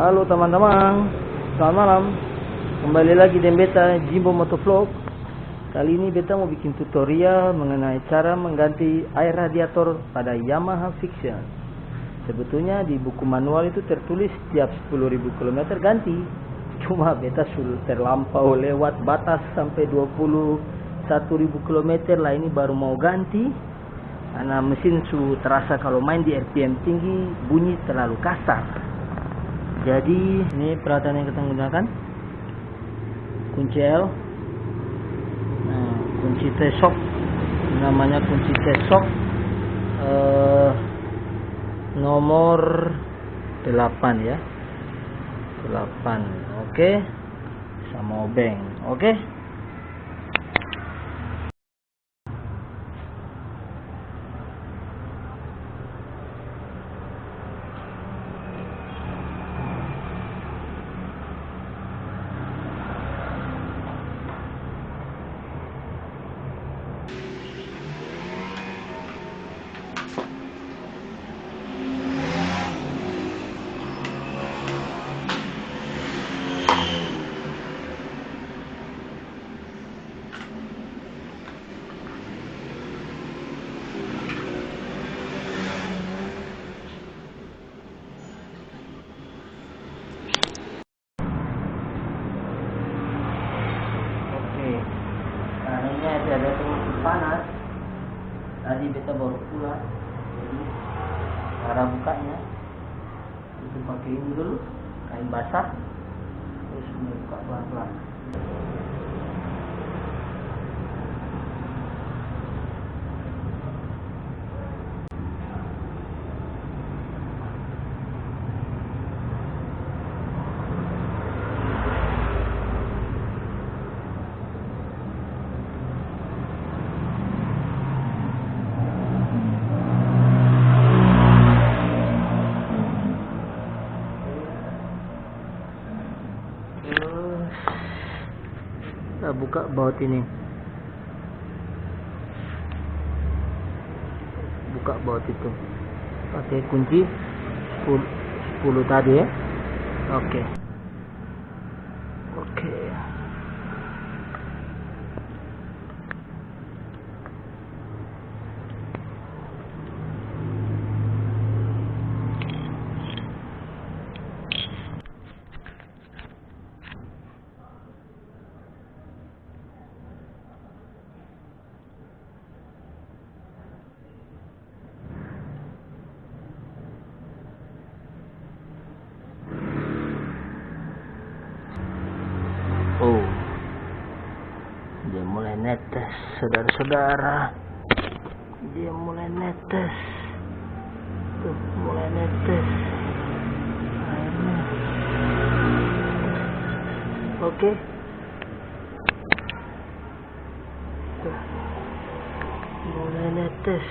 Halo teman-teman, selamat malam. Kembali lagi dengan beta Jimbo Motovlog. Kali ini beta mau bikin tutorial mengenai cara mengganti air radiator pada Yamaha Fiction. Sebetulnya di buku manual itu tertulis setiap 10.000 km ganti. Cuma beta sudah terlampau lewat batas sampai 21.000 km lah, ini baru mau ganti. Karena mesin terasa kalau main di RPM tinggi bunyi terlalu kasar. Jadi ini peralatan yang kita gunakan: kunci L, kunci T-shock, namanya kunci T-shock nomor 8 ya, 8. Oke, sama obeng. Oke. Nah, ini ada pengisi panas. Tadi beta baru pulang, jadi cara bukanya itu pakai ini dulu, kain basah, terus buka pelan-pelan. Kita buka baut ini, buka baut itu pakai kunci 10 tadi ya. Oke. Oh, dia mulai netes, saudara-saudara. Dia mulai netes. Tuh, mulai netes airnya. Oke. Tuh, mulai netes.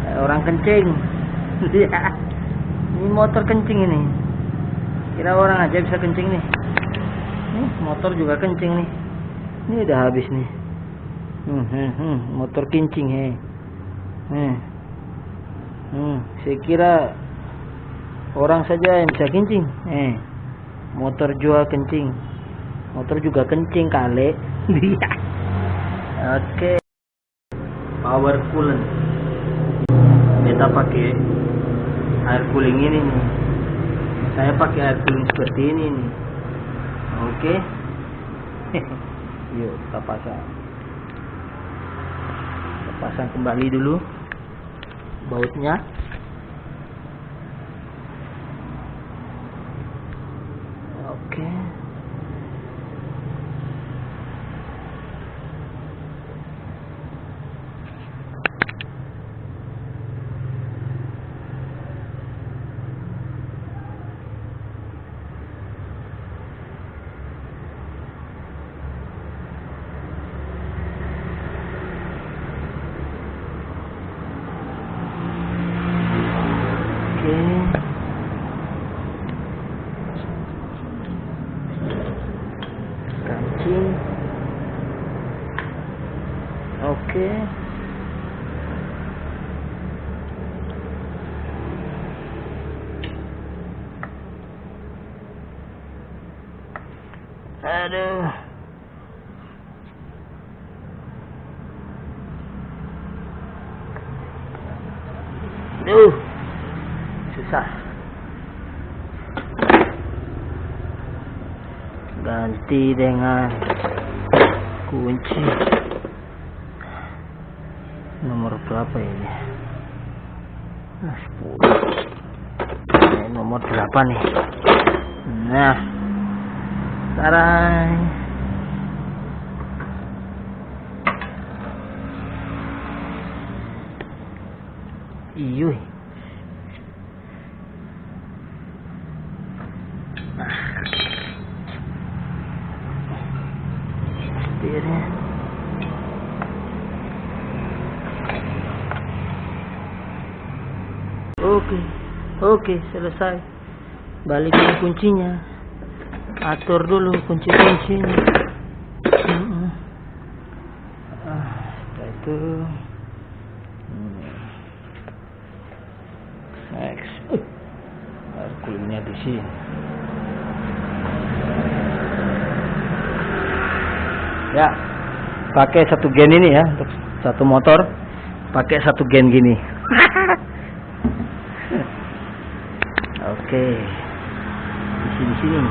Kayak orang kencing. Ini motor kencing ini. Kira orang aja bisa kencing nih. Nih, motor juga kencing nih. Ini udah habis nih. Motor kencing saya kira orang saja yang bisa kencing. Motor juga kencing. Motor juga kencing kali. Oke. Power coolant. Beta pakai air cooling ini nih. Saya pakai air cooling seperti ini nih. Oke. Yuk kita pasang. Kita pasang kembali dulu bautnya. Oke. Oke. Kancing. Oke. Aduh. Susah. Ganti dengan kunci. Nomor berapa ini? 10. Ini nomor 8 nih. Nah, sekarang Iyuh. Setirnya. Oke, selesai. Balikin kuncinya. Atur dulu kunci-kuncinya. Setelah itu next. Kulitnya di sini. Ya, pakai satu gen ini ya untuk satu motor. Pakai satu gen gini. Oke. Di sini.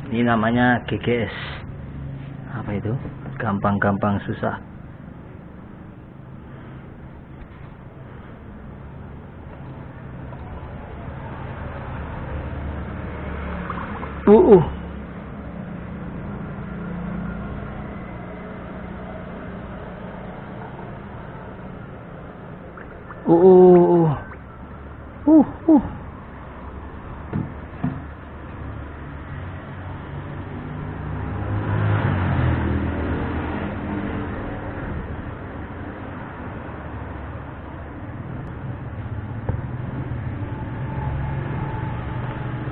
Ini namanya GGS. Apa itu? Gampang-gampang susah.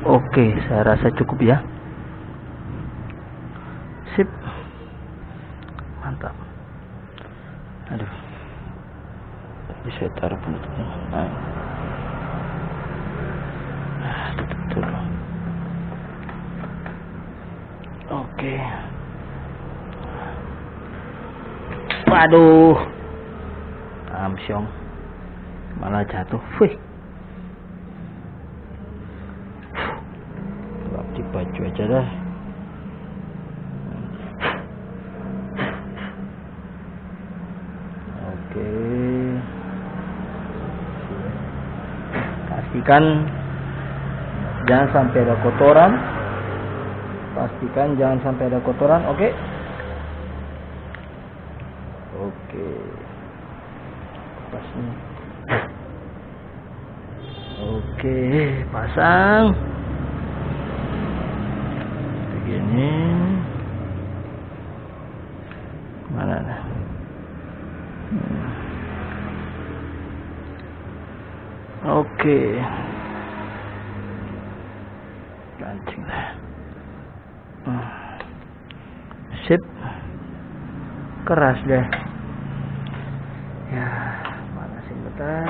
Oke, saya rasa cukup ya. Sip. Mantap. Aduh. Bisa taruh penutupnya. Tutup dulu. Oke. Waduh. Amsyong. Malah jatuh. Wih. Di baju aja dah. Oke. Pastikan jangan sampai ada kotoran. Oke. Pasnya. Oke, pasang. Begini. Mana dah? Oke. Kancing dah. Sip. Keras deh. Ya, panasin bentar.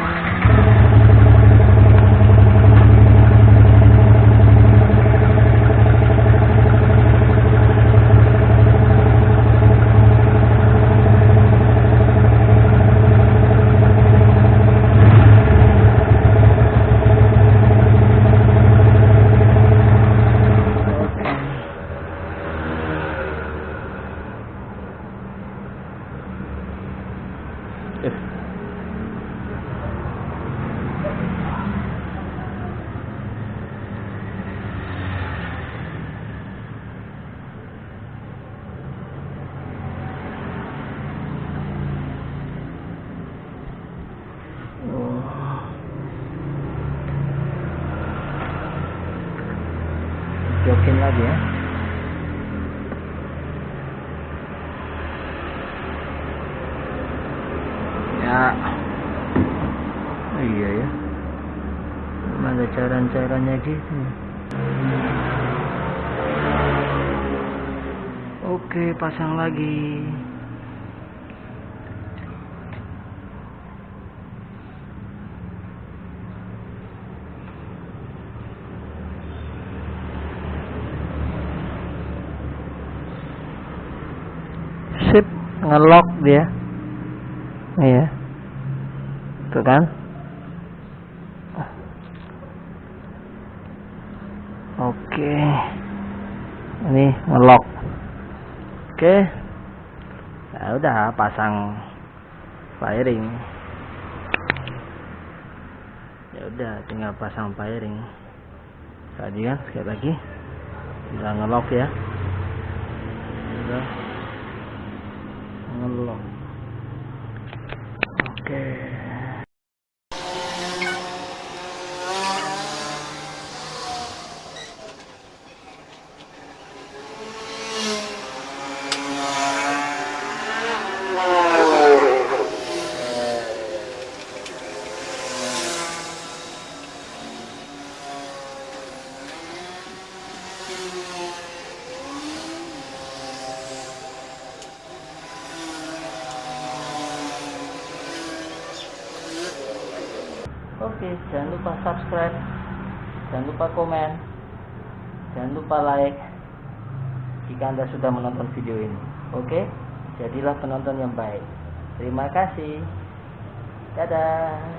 jokin lagi ya. Ya, oh, iya ya, ada cairan-cairannya gitu. Oke, pasang lagi. Sip, ngelock dia. Iya. Tuh kan? Oke. Ini ngelock. Oke. Ya udah, pasang firing. Ya udah, tinggal pasang firing. Tadi kan sekali lagi udah ngelock ya. Udah ngelock. Oke. Oke, jangan lupa subscribe, jangan lupa komen, jangan lupa like jika Anda sudah menonton video ini. Oke, jadilah penonton yang baik. Terima kasih. Dadah.